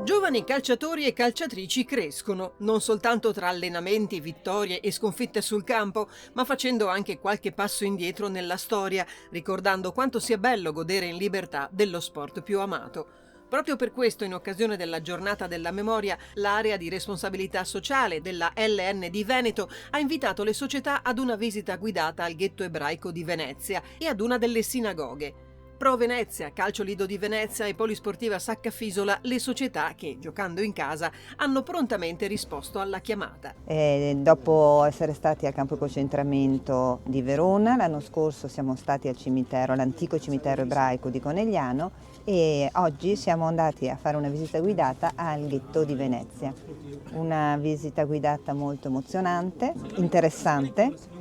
Giovani calciatori e calciatrici crescono, non soltanto tra allenamenti, vittorie e sconfitte sul campo, ma facendo anche qualche passo indietro nella storia, ricordando quanto sia bello godere in libertà dello sport più amato. Proprio per questo, in occasione della Giornata della Memoria, l'area di responsabilità sociale della LN di Veneto ha invitato le società ad una visita guidata al ghetto ebraico di Venezia e ad una delle sinagoghe. Pro Venezia, Calcio Lido di Venezia e Polisportiva Saccafisola, le società che, giocando in casa, hanno prontamente risposto alla chiamata. Dopo essere stati al campo di concentramento di Verona, l'anno scorso siamo stati al cimitero, all'antico cimitero ebraico di Conegliano, e oggi siamo andati a fare una visita guidata al ghetto di Venezia. Una visita guidata molto emozionante, interessante.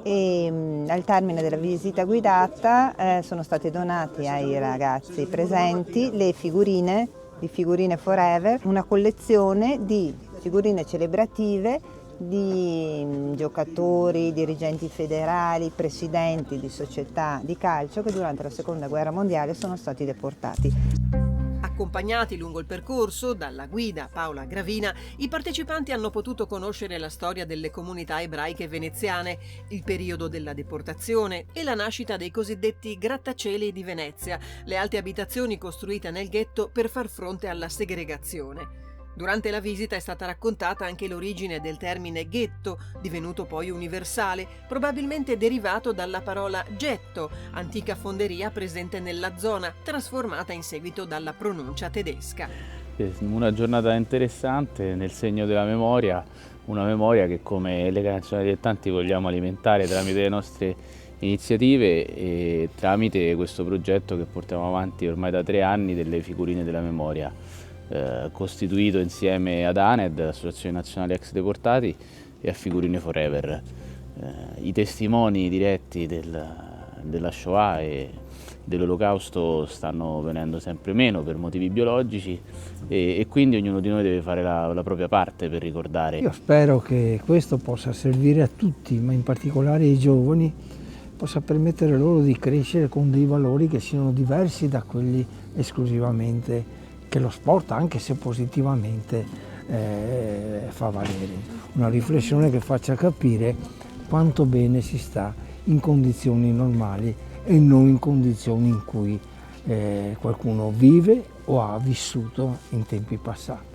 E al termine della visita guidata sono state donate ai ragazzi presenti le figurine di Figurine Forever, una collezione di figurine celebrative di giocatori, dirigenti federali, presidenti di società di calcio che durante la Seconda Guerra Mondiale sono stati deportati. Accompagnati lungo il percorso dalla guida Paola Gravina, i partecipanti hanno potuto conoscere la storia delle comunità ebraiche veneziane, il periodo della deportazione e la nascita dei cosiddetti grattacieli di Venezia, le alte abitazioni costruite nel ghetto per far fronte alla segregazione. Durante la visita è stata raccontata anche l'origine del termine ghetto, divenuto poi universale, probabilmente derivato dalla parola getto, antica fonderia presente nella zona, trasformata in seguito dalla pronuncia tedesca. Una giornata interessante nel segno della memoria, una memoria che come Lega Nazionale Dilettanti vogliamo alimentare tramite le nostre iniziative e tramite questo progetto che portiamo avanti ormai da 3 anni delle figurine della memoria. Costituito insieme ad ANED, Associazione Nazionale Ex Deportati, e a Figurine Forever. I testimoni diretti della Shoah e dell'Olocausto stanno venendo sempre meno per motivi biologici e quindi ognuno di noi deve fare la propria parte per ricordare. Io spero che questo possa servire a tutti, ma in particolare ai giovani, possa permettere loro di crescere con dei valori che siano diversi da quelli esclusivamente che lo sport, anche se positivamente, fa valere. Una riflessione che faccia capire quanto bene si sta in condizioni normali e non in condizioni in cui qualcuno vive o ha vissuto in tempi passati.